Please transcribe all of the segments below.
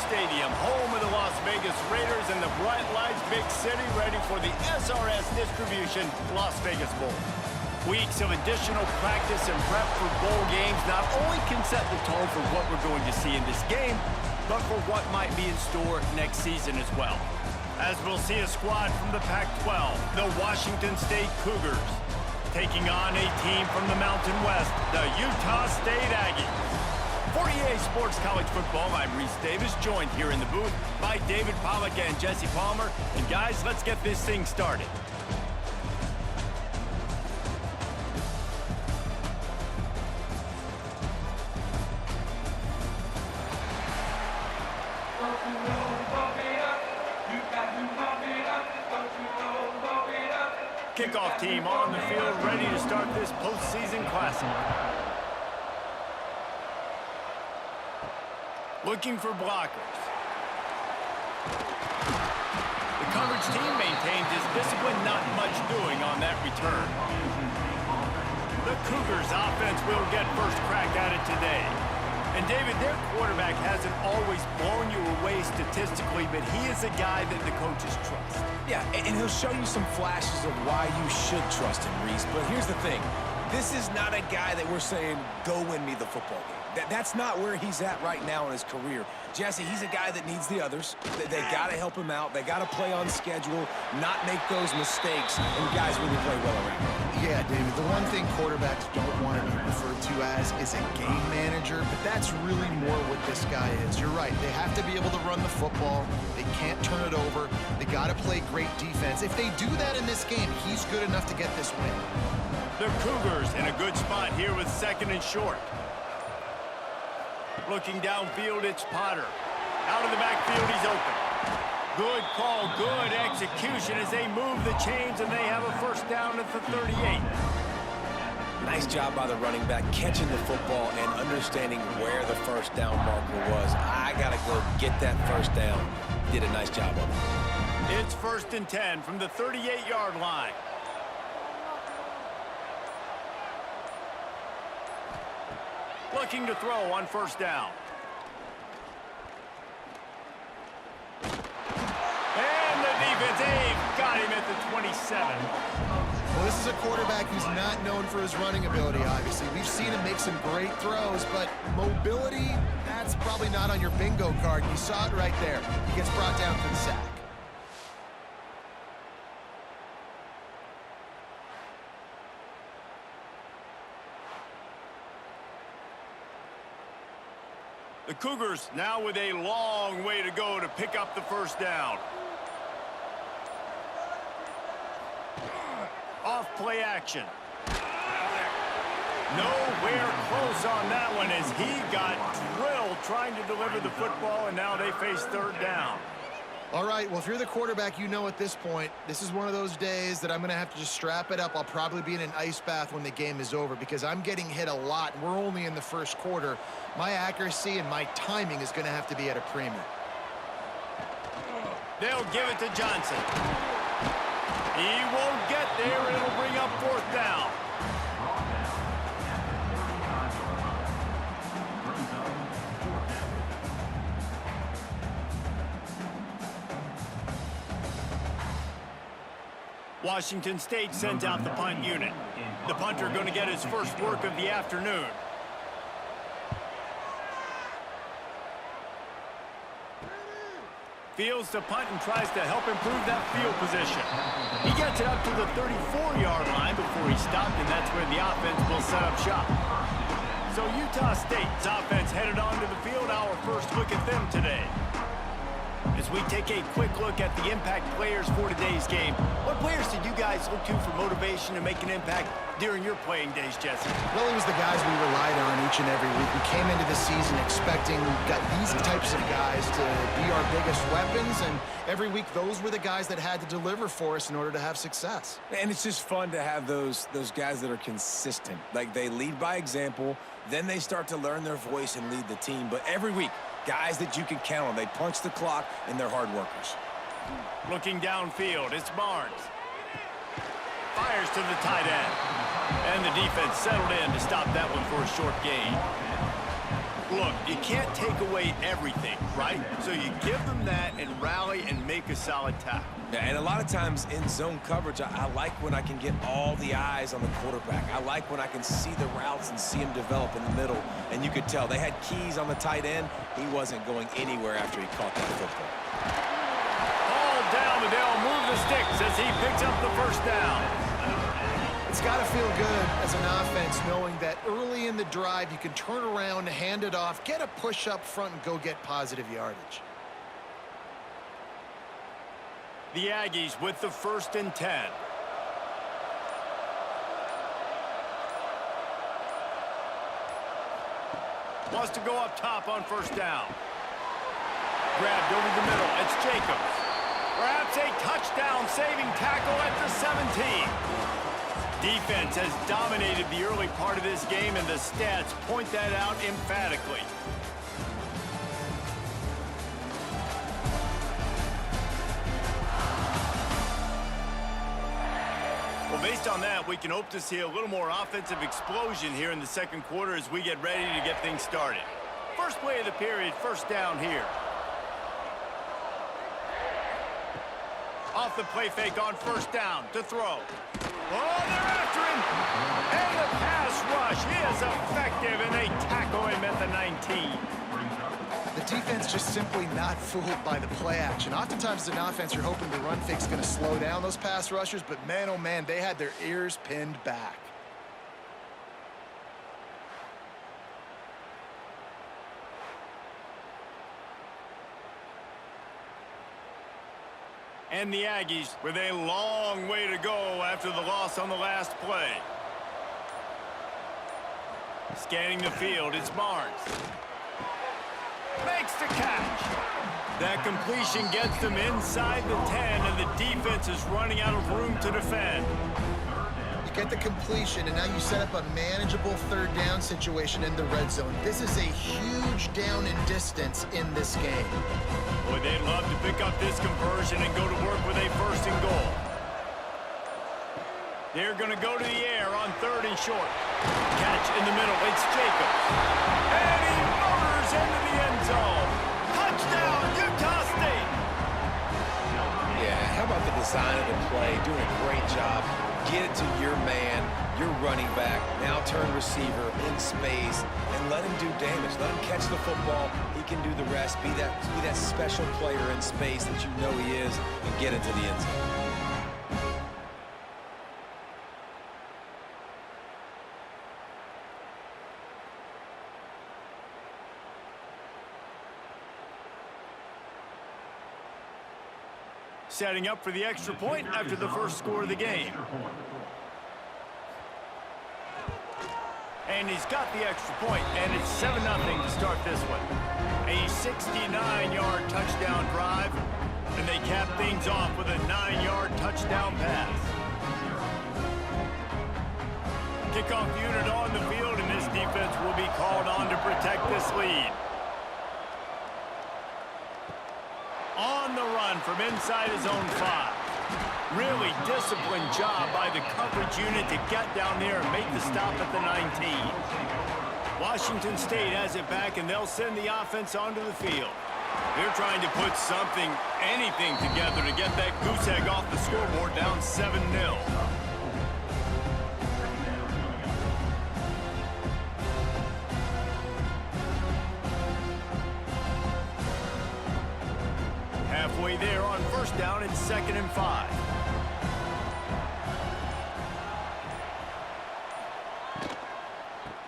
Stadium, home of the Las Vegas Raiders and the bright lights big city, ready for the SRS Distribution Las Vegas Bowl. Weeks of additional practice and prep for bowl games not only can set the tone for what we're going to see in this game, but for what might be in store next season as well. As we'll see a squad from the Pac-12, the Washington State Cougars, taking on a team from the Mountain West, the Utah State Aggies. For EA Sports College Football, I'm Reese Davis, joined here in the booth by David Pollack and Jesse Palmer. And guys, let's get this thing started. Kickoff team on the field, ready to start this postseason classic. Looking for blockers. The coverage team maintains its discipline, not much doing on that return. The Cougars offense will get first crack at it today. And David, their quarterback hasn't always blown you away statistically, but he is a guy that the coaches trust. Yeah, and he'll show you some flashes of why you should trust him, Reese. But here's the thing. This is not a guy that we're saying, go win me the football game. That's not where he's at right now in his career. Jesse, he's a guy that needs the others. They got to help him out. They got to play on schedule, not make those mistakes, and guys really play well around him. Yeah, David, the one thing quarterbacks don't want to be referred to as is a game manager, but that's really more what this guy is. You're right. They have to be able to run the football. They can't turn it over. They got to play great defense. If they do that in this game, he's good enough to get this win. The Cougars in a good spot here with second and short. Looking downfield, it's Potter. Out of the backfield, he's open. Good call, good execution as they move the chains, and they have a first down at the 38. Nice job by the running back, catching the football and understanding where the first down marker was. I got to go get that first down. Did a nice job of it. It's 1st and 10 from the 38-yard line. Looking to throw on first down. And the defense got him at the 27. Well, this is a quarterback who's not known for his running ability, obviously. We've seen him make some great throws, but mobility, that's probably not on your bingo card. You saw it right there. He gets brought down for the sack. The Cougars now with a long way to go to pick up the first down. Off play action. Nowhere close on that one as he got drilled trying to deliver the football, and now they face third down. All right, well, if you're the quarterback, you know at this point, this is one of those days that I'm going to have to just strap it up. I'll probably be in an ice bath when the game is over because I'm getting hit a lot, and we're only in the first quarter. My accuracy and my timing is going to have to be at a premium. They'll give it to Johnson. He won't get there. It'll bring up fourth down. Washington State sends out the punt unit. The punter going to get his first work of the afternoon. Fields the punt and tries to help improve that field position. He gets it up to the 34-yard line before he stopped, and that's where the offense will set up shop. So Utah State's offense headed onto the field. Our first look at them today. As we take a quick look at the impact players for today's game, what players did you guys look to for motivation to make an impact during your playing days, Jesse? Well, it was the guys we relied on each and every week. We came into the season expecting we've got these types of guys to be our biggest weapons, and every week those were the guys that had to deliver for us in order to have success. And it's just fun to have those guys that are consistent. Like, they lead by example, then they start to learn their voice and lead the team. But every week, guys that you can count on. They punch the clock, and they're hard workers. Looking downfield, it's Barnes. Fires to the tight end. And the defense settled in to stop that one for a short gain. Look, you can't take away everything, right? So you give them that and rally and make a solid tackle. Yeah, and a lot of times in zone coverage, I like when I can get all the eyes on the quarterback. I like when I can see the routes and see him develop in the middle. And you could tell they had keys on the tight end. He wasn't going anywhere after he caught that football. Ball down, and they'll move the sticks as he picks up the first down. It's got to feel good as an offense knowing that early in the drive you can turn around, hand it off, get a push up front, and go get positive yardage. The Aggies with the 1st and 10. Wants to go up top on 1st down. Grabbed over the middle. It's Jacobs. Perhaps a touchdown-saving tackle at the 17. Defense has dominated the early part of this game, and the stats point that out emphatically. Well, based on that, we can hope to see a little more offensive explosion here in the 2nd quarter as we get ready to get things started. First play of the period, 1st down here. Off the play fake on 1st down to throw. Oh, they're after him. And the pass rush is effective, and they tackle him at the 19. The defense just simply not fooled by the play action. Oftentimes as an offense, you're hoping the run fake's going to slow down those pass rushers, but man, oh man, they had their ears pinned back. And the Aggies with a long way to go after the loss on the last play. Scanning the field, it's Barnes. Makes the catch. That completion gets them inside the 10, and the defense is running out of room to defend. You get the completion, and now you set up a manageable 3rd down situation in the red zone. This is a huge down in distance in this game. Boy, they'd love to pick up this conversion and go to work with a 1st and goal. They're going to go to the air on 3rd and short. Catch in the middle. It's Jacobs. And he murders into the end zone. Touchdown, Utah State. Yeah, how about the design of the play? Doing a great job. Get it to your man, your running back, now turn receiver in space, and let him do damage. Let him catch the football. He can do the rest. Be that special player in space that you know he is, and get into the end zone. Setting up for the extra point after the first score of the game. And he's got the extra point, and it's 7-0 to start this one. A 69-yard touchdown drive, and they cap things off with a 9-yard touchdown pass. Kickoff unit on the field, and this defense will be called on to protect this lead. On the run from inside his own 5. Really disciplined job by the coverage unit to get down there and make the stop at the 19. Washington State has it back, and they'll send the offense onto the field. They're trying to put something, anything together to get that goose egg off the scoreboard down 7-0. Halfway there on 1st down, it's 2nd and 5.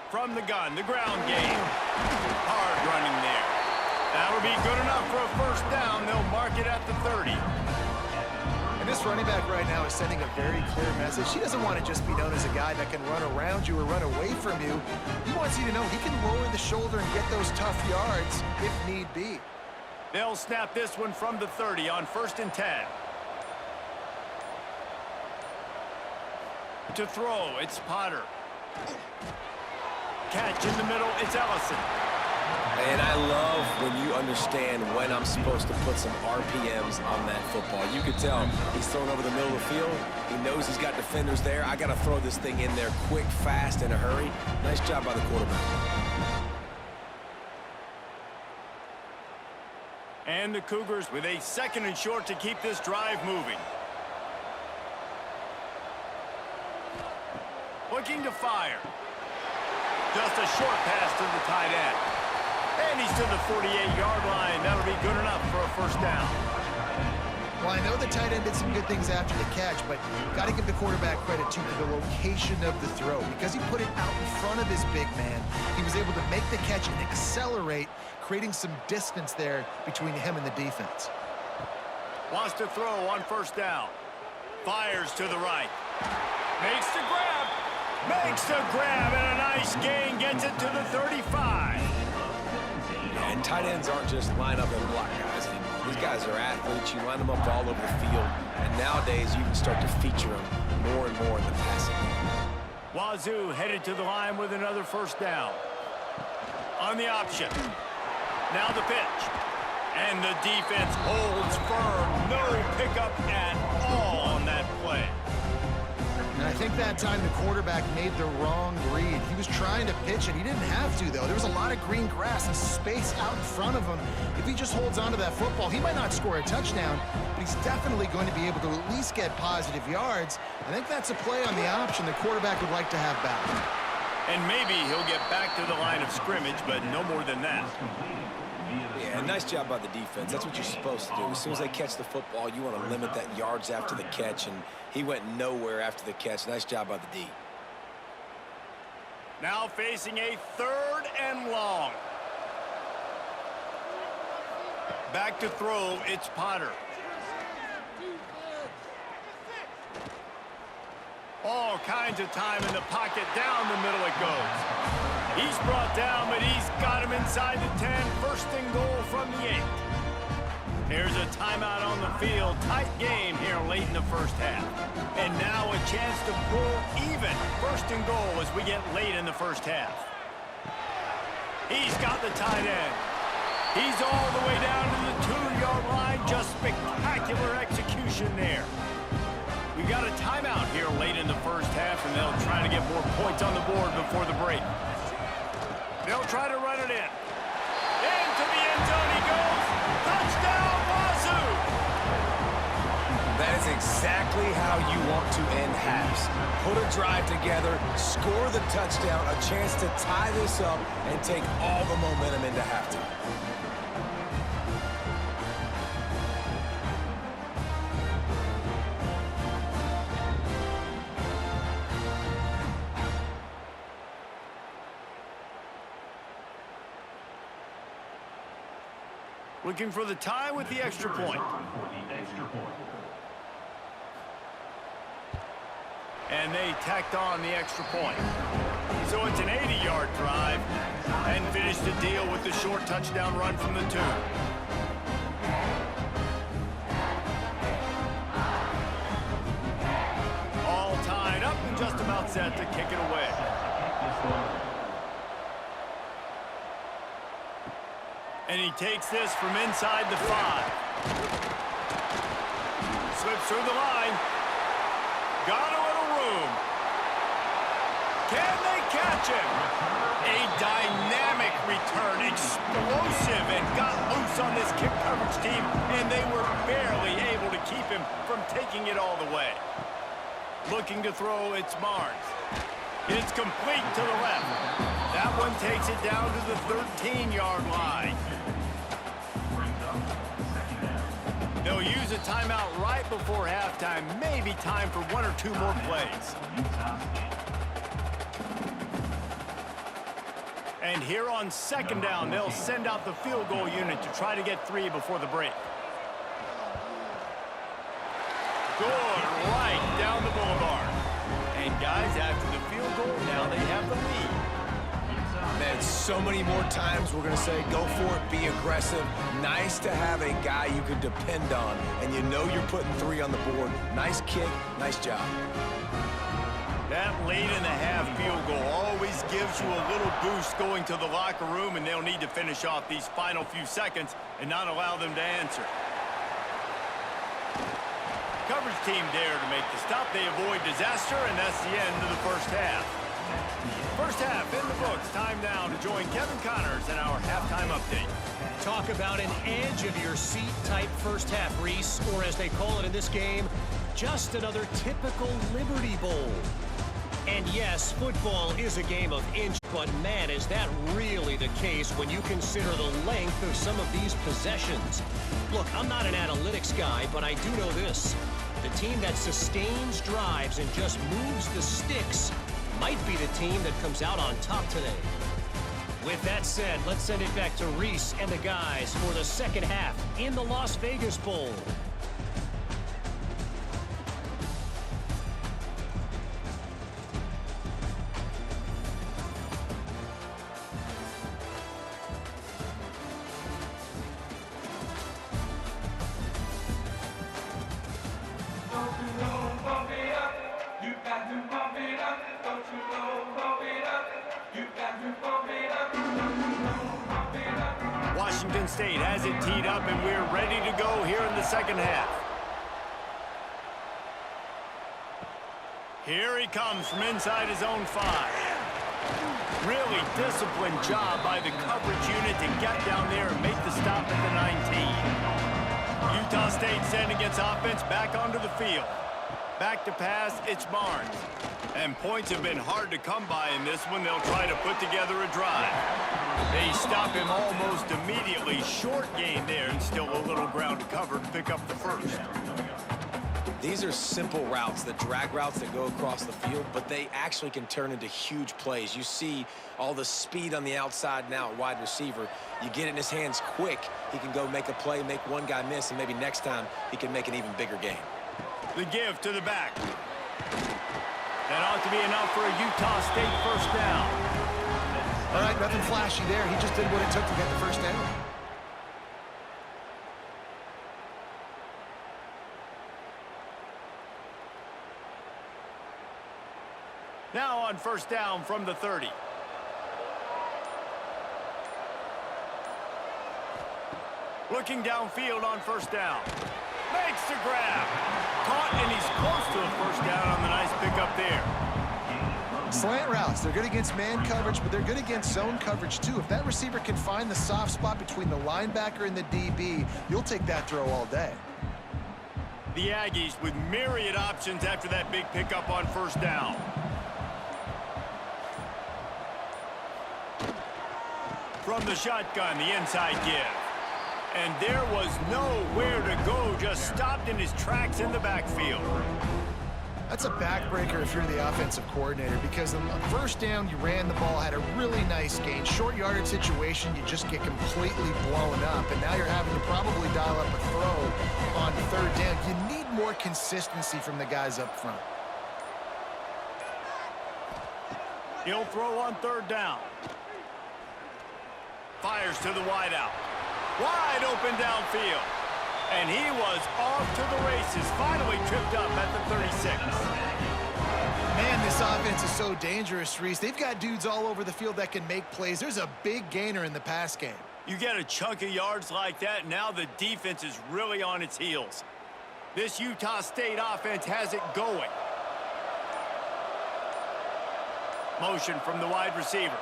From the gun, the ground game. Hard running there. That'll be good enough for a 1st down. They'll mark it at the 30. And this running back right now is sending a very clear message. He doesn't want to just be known as a guy that can run around you or run away from you. He wants you to know he can lower the shoulder and get those tough yards if need be. They'll snap this one from the 30 on 1st and 10. To throw, it's Potter. Catch in the middle, it's Ellison. And I love when you understand when I'm supposed to put some RPMs on that football. You could tell he's thrown over the middle of the field. He knows he's got defenders there. I got to throw this thing in there quick, fast, in a hurry. Nice job by the quarterback. And the Cougars with a 2nd and short to keep this drive moving. Looking to fire. Just a short pass to the tight end. And he's to the 48-yard line. That'll be good enough for a first down. Well, I know the tight end did some good things after the catch, but got to give the quarterback credit, too, for the location of the throw. Because he put it out in front of his big man, he was able to make the catch and accelerate, creating some distance there between him and the defense. Wants to throw on first down. Fires to the right. Makes the grab. Makes the grab, and a nice gain. Gets it to the 35. And tight ends aren't just line up and block guys anymore. These guys are athletes. You line them up all over the field. And nowadays, you can start to feature them more and more in the passing game. Wazoo headed to the line with another first down. On the option. Now the pitch. And the defense holds firm. No pickup at all on that play. And I think that time the quarterback made the wrong read. He was trying to pitch it. He didn't have to, though. There was a lot of green grass and space out in front of him. If he just holds on to that football, he might not score a touchdown, but he's definitely going to be able to at least get positive yards. I think that's a play on the option the quarterback would like to have back. And maybe he'll get back to the line of scrimmage, but no more than that. Yeah, nice job by the defense. That's what you're supposed to do. As soon as they catch the football, you want to limit that yards after the catch, and he went nowhere after the catch. Nice job by the D. Now facing a 3rd and long. Back to throw, it's Potter. All kinds of time in the pocket. Down the middle it goes. He's brought down, but he's got him inside the 10. 1st and goal from the 8. There's a timeout on the field. Tight game here late in the first half. And now a chance to pull even. 1st and goal as we get late in the first half. He's got the tight end. He's all the way down to the 2-yard line. Just spectacular execution there. We got a timeout here late in the first half, and they'll try to get more points on the board before the break. They'll try to run it in. Into the end zone he goes. Touchdown, Wazoo! That is exactly how you want to end halves. Put a drive together, score the touchdown, a chance to tie this up, and take all the momentum into halftime. Looking for the tie with the extra point. And they tacked on the extra point. So it's an 80-yard drive and finished the deal with the short touchdown run from the 2. All tied up and just about set to kick it away. And he takes this from inside the 5. Slips through the line. Got a little room. Can they catch him? A dynamic return, explosive, and got loose on this kick coverage team, and they were barely able to keep him from taking it all the way. Looking to throw, it's Barnes. It's complete to the left. That one takes it down to the 13-yard line. They'll use a timeout right before halftime. Maybe time for 1 or 2 more plays. And here on 2nd down, they'll send out the field goal unit to try to get 3 before the break. Good, right down the boulevard. And guys, after the field goal, now they have the lead. Man, so many more times we're going to say, go for it, be aggressive. Nice to have a guy you can depend on, and you know you're putting 3 on the board. Nice kick, nice job. That late in the half field goal always gives you a little boost going to the locker room, and they'll need to finish off these final few seconds and not allow them to answer. Coverage team there to make the stop. They avoid disaster, and that's the end of the first half. First half in the books. Time now to join Kevin Connors in our halftime update. Talk about an edge-of-your-seat type first half, Reese, or as they call it in this game, just another typical Liberty Bowl. And yes, football is a game of inch, but man, is that really the case when you consider the length of some of these possessions. Look, I'm not an analytics guy, but I do know this. The team that sustains drives and just moves the sticks might be the team that comes out on top today. With that said, let's send it back to Reese and the guys for the second half in the Las Vegas Bowl. Washington State has it teed up, and we're ready to go here in the second half. Here he comes from inside his own 5. Really disciplined job by the coverage unit to get down there and make the stop at the 19. Utah State sending its offense back onto the field. Back to pass, it's Barnes. And points have been hard to come by in this one. They'll try to put together a drive. They stop him almost immediately. Short gain there, and still a little ground to cover to pick up the first. These are simple routes, the drag routes that go across the field, but they actually can turn into huge plays. You see all the speed on the outside now at wide receiver. You get it in his hands quick, he can go make a play, make one guy miss, and maybe next time he can make an even bigger gain. The give to the back. That ought to be enough for a Utah State first down. All right, nothing flashy there. He just did what it took to get the first down. Now on first down from the 30. Looking downfield on first down. Makes the grab. Caught, and he's close to a first down on the nice pickup there. Slant routes, they're good against man coverage, but they're good against zone coverage too. If that receiver can find the soft spot between the linebacker and the DB, you'll take that throw all day. The Aggies with myriad options after that big pickup on first down. From the shotgun, the inside give. And there was nowhere to go, just stopped in his tracks in the backfield. That's a backbreaker if you're the offensive coordinator, because on first down, you ran the ball, had a really nice gain. Short yardage situation, you just get completely blown up, and now you're having to probably dial up a throw on third down. You need more consistency from the guys up front. He'll throw on third down. Fires to the wideout. Wide open downfield. And he was off to the races. Finally tripped up at the 36. Man, this offense is so dangerous, Reese. They've got dudes all over the field that can make plays. There's a big gainer in the pass game. You get a chunk of yards like that, now the defense is really on its heels. This Utah State offense has it going. Motion from the wide receiver.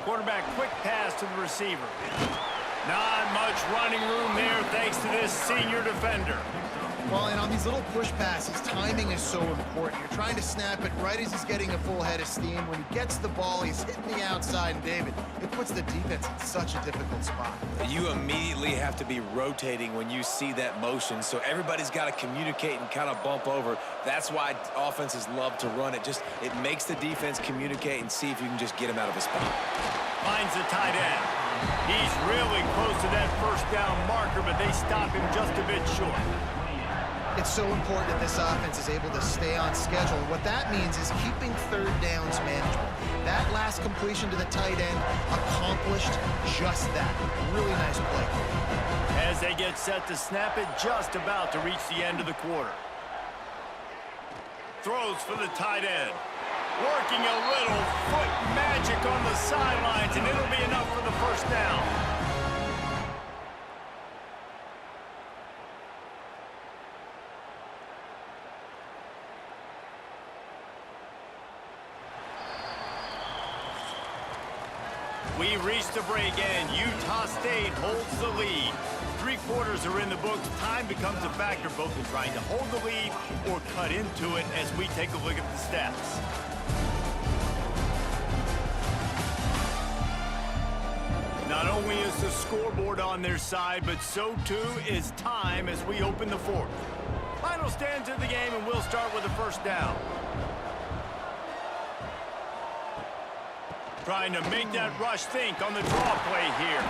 Quarterback quick pass to the receiver. Not much running room there thanks to this senior defender. Well, and on these little push passes, timing is so important. You're trying to snap it right as he's getting a full head of steam. When he gets the ball, he's hitting the outside, and David, it puts the defense in such a difficult spot. You immediately have to be rotating when you see that motion, so everybody's got to communicate and kind of bump over. That's why offenses love to run it. It makes the defense communicate and see if you can just get him out of his spot. Finds the tight end. He's really close to that first down marker, but they stop him just a bit short. It's so important that this offense is able to stay on schedule. What that means is keeping third downs manageable. That last completion to the tight end accomplished just that. Really nice play. As they get set to snap it, just about to reach the end of the quarter. Throws for the tight end. Working a little foot magic on the sidelines, and it'll be enough for the first down. We reached the break, and Utah State holds the lead. 3 quarters are in the books. Time becomes a factor both in trying to hold the lead or cut into it as we take a look at the stats. Not only is the scoreboard on their side, but so too is time as we open the 4th. Final stands of the game, and we'll start with a first down. Trying to make that rush think on the draw play here.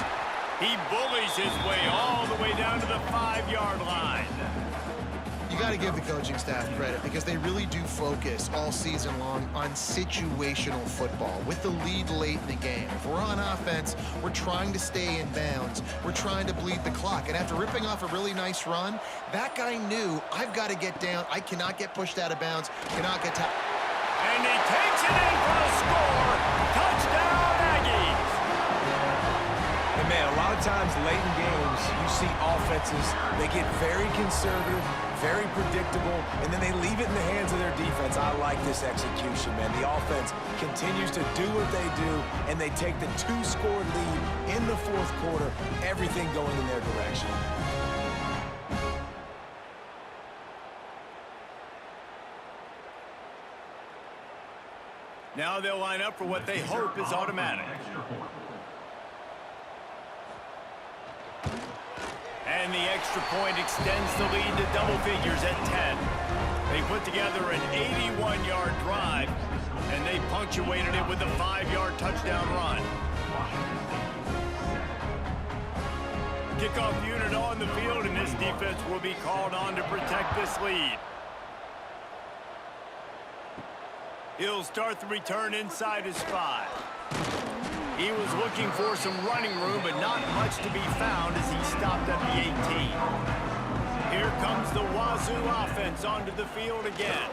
He bullies his way all the way down to the 5-yard line. You got to give the coaching staff credit because they really do focus all season long on situational football with the lead late in the game. If we're on offense, we're trying to stay in bounds. We're trying to bleed the clock. And after ripping off a really nice run, that guy knew, I've got to get down. I cannot get pushed out of bounds, cannot get tapped. And he takes it in for a score. Touchdown, Aggies. And man, a lot of times late in games, you see offenses, they get very conservative, very predictable, and then they leave it in the hands of their defense. I like this execution, man. The offense continues to do what they do, and they take the 2-score lead in the 4th quarter, everything going in their direction. Now they'll line up for what they hope is automatic. And the extra point extends the lead to double figures at 10. They put together an 81-yard drive, and they punctuated it with a 5-yard touchdown run. Kickoff unit on the field, and this defense will be called on to protect this lead. He'll start the return inside his 5. He was looking for some running room, but not much to be found as he stopped at the 18. Here comes the Wazoo offense onto the field again.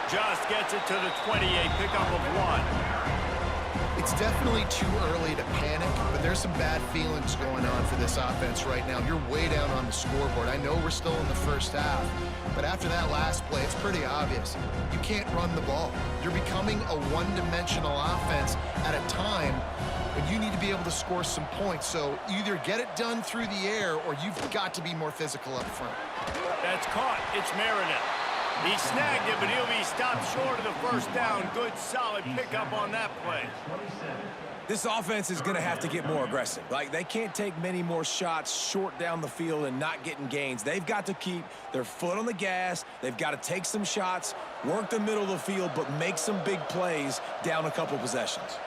Just gets it to the 28, pickup of 1. It's definitely too early to panic, but there's some bad feelings going on for this offense right now. You're way down on the scoreboard. I know we're still in the first half, but after that last play, it's pretty obvious. You can't run the ball. You're becoming a one-dimensional offense at a time when you need to be able to score some points. So either get it done through the air or you've got to be more physical up front. That's caught. It's Meredith. He snagged it, but he'll be stopped short of the first down. Good, solid pickup on that play. This offense is going to have to get more aggressive. Like, they can't take many more shots short down the field and not getting gains. They've got to keep their foot on the gas. They've got to take some shots, work the middle of the field, but make some big plays down a couple possessions.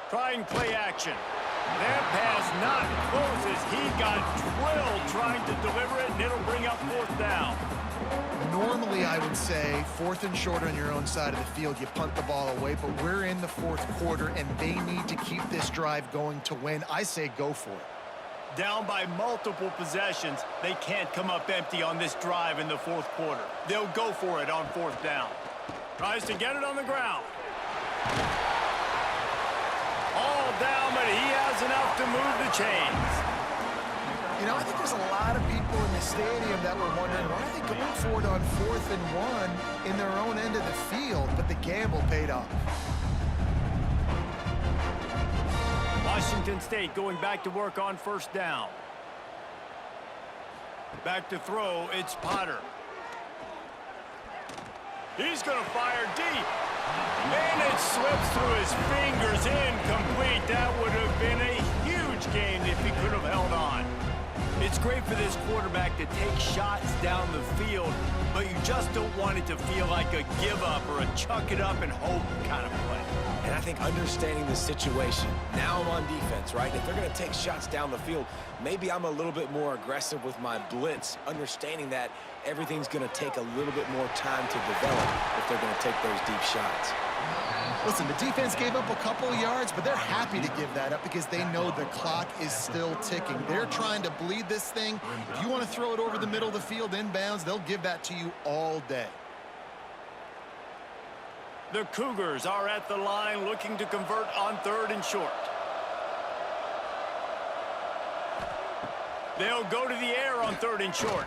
Trying play action. That pass not close as he got drilled trying to deliver it, and it'll bring up 4th down. Normally, I would say 4th and short on your own side of the field, you punt the ball away, but we're in the 4th quarter, and they need to keep this drive going to win. I say go for it. Down by multiple possessions, they can't come up empty on this drive in the 4th quarter. They'll go for it on 4th down. Tries to get it on the ground. All down, but he has enough to move the chains. You know, I think there's a lot of people in the stadium that were wondering, why are they going for it on 4th and 1 in their own end of the field? But the gamble paid off. Washington State going back to work on 1st down. Back to throw, it's Potter. He's going to fire deep. And it slips through his fingers, incomplete. That would have been a huge gain if he could have held on. It's great for this quarterback to take shots down the field, but you just don't want it to feel like a give-up or a chuck-it-up and hope kind of play. And I think understanding the situation, now I'm on defense, right? If they're going to take shots down the field, maybe I'm a little bit more aggressive with my blitz, understanding that everything's going to take a little bit more time to develop if they're going to take those deep shots. Listen, the defense gave up a couple of yards, but they're happy to give that up because they know the clock is still ticking. They're trying to bleed this thing. If you want to throw it over the middle of the field inbounds, they'll give that to you all day. The Cougars are at the line looking to convert on 3rd and short. They'll go to the air on 3rd and short.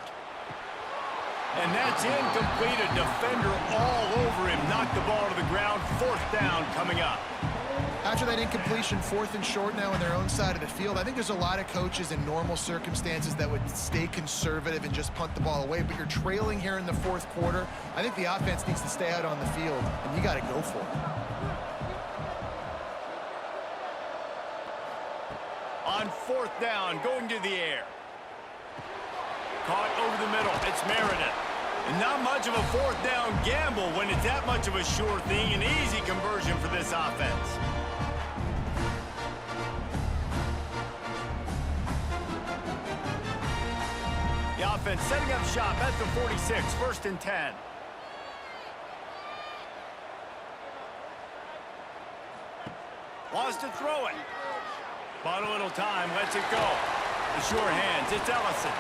And that's incomplete. A defender all over him. Knocked the ball to the ground. 4th down coming up. After that incompletion, 4th and short now on their own side of the field, I think there's a lot of coaches in normal circumstances that would stay conservative and just punt the ball away. But you're trailing here in the 4th quarter. I think the offense needs to stay out on the field, and you got to go for it. On 4th down, going to the air. Caught over the middle. It's Meredith. And not much of a 4th down gamble when it's that much of a sure thing. An easy conversion for this offense. The offense setting up shop at the 46, 1st and 10. Wants to throw it. Bought a little time, lets it go. The sure hands, it's Ellison.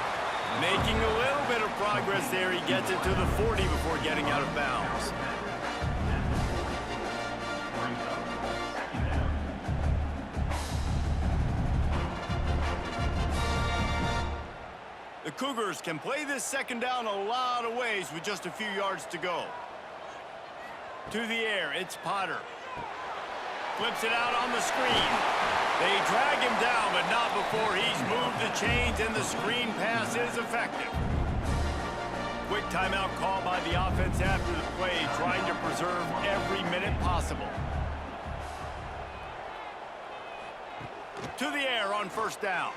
Making a little bit of progress there. He gets it to the 40 before getting out of bounds. The Cougars can play this 2nd down a lot of ways with just a few yards to go. To the air, it's Potter. Flips it out on the screen. They drag him down, but not before he's moved the chains, and the screen pass is effective. Quick timeout call by the offense after the play, trying to preserve every minute possible. To the air on 1st down.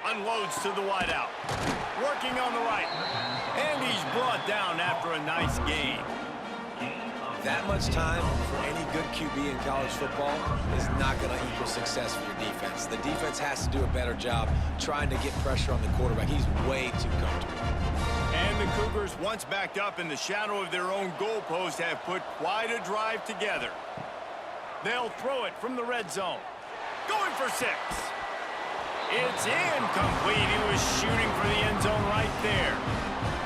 Unloads to the wideout. Working on the right. And he's brought down after a nice gain. That much time for any good QB in college football is not going to equal success for your defense. The defense has to do a better job trying to get pressure on the quarterback. He's way too comfortable. And the Cougars, once backed up in the shadow of their own goalpost, have put quite a drive together. They'll throw it from the red zone. Going for 6. It's incomplete. He was shooting for the end zone right there.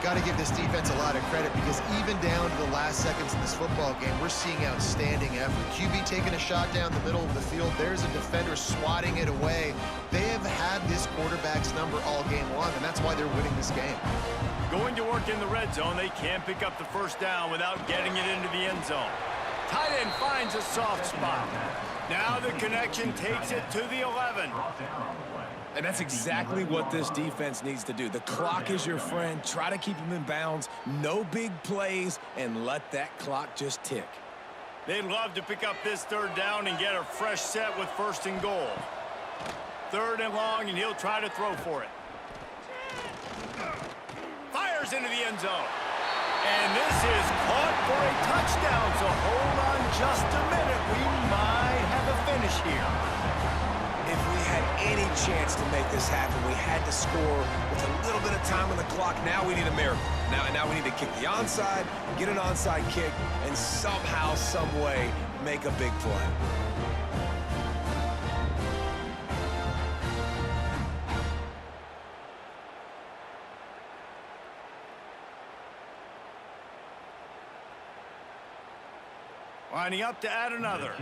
Got to give this defense a lot of credit because even down to the last seconds in this football game, we're seeing outstanding effort. QB taking a shot down the middle of the field. There's a defender swatting it away. They have had this quarterback's number all game long, and that's why they're winning this game. Going to work in the red zone. They can't pick up the 1st down without getting it into the end zone. Tight end finds a soft spot. Now the connection takes it to the 11. And that's exactly what this defense needs to do. The clock is your friend. Try to keep him in bounds. No big plays, and let that clock just tick. They'd love to pick up this 3rd down and get a fresh set with 1st and goal. 3rd and long, and he'll try to throw for it. Fires into the end zone. And this is caught for a touchdown, so hold on just a minute. We might have a finish here. If we had any chance to make this happen, we had to score with a little bit of time on the clock. Now we need a miracle. Now we need to kick the onside, get an onside kick, and somehow, some way, make a big play. Lining up to add another.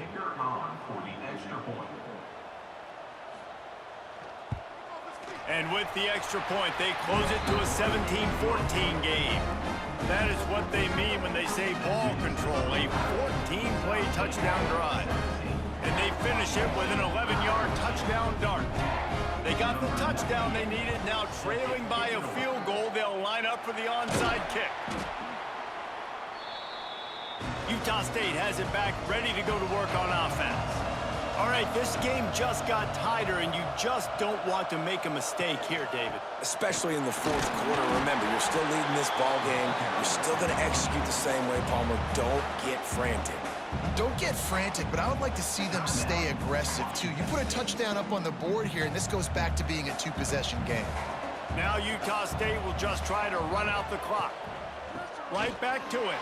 And with the extra point, they close it to a 17-14 game. That is what they mean when they say ball control, a 14-play touchdown drive. And they finish it with an 11-yard touchdown dart. They got the touchdown they needed. Now trailing by a field goal, they'll line up for the onside kick. Utah State has it back, ready to go to work on offense. All right, this game just got tighter, and you just don't want to make a mistake here, David. Especially in the 4th quarter. Remember, you're still leading this ball game. You're still going to execute the same way, Palmer. Don't get frantic. Don't get frantic, but I would like to see them stay aggressive, too. You put a touchdown up on the board here, and this goes back to being a 2-possession game. Now Utah State will just try to run out the clock. Right back to it.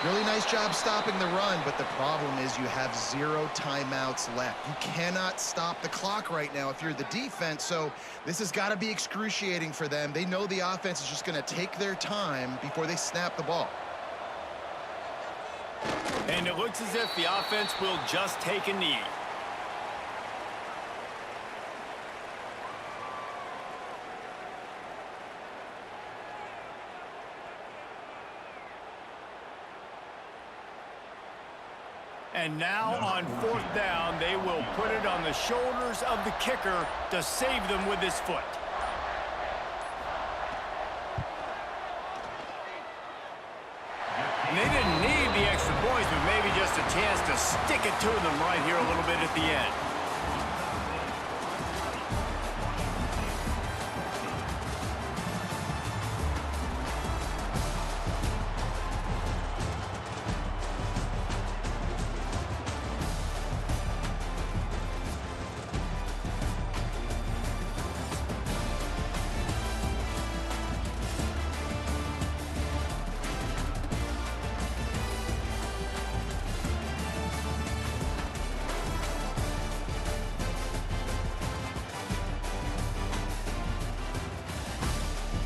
Really nice job stopping the run, but the problem is you have 0 timeouts left. You cannot stop the clock right now if you're the defense, so this has got to be excruciating for them. They know the offense is just going to take their time before they snap the ball. And it looks as if the offense will just take a knee. And now on 4th down, they will put it on the shoulders of the kicker to save them with his foot. And they didn't need the extra points, but maybe just a chance to stick it to them right here a little bit at the end.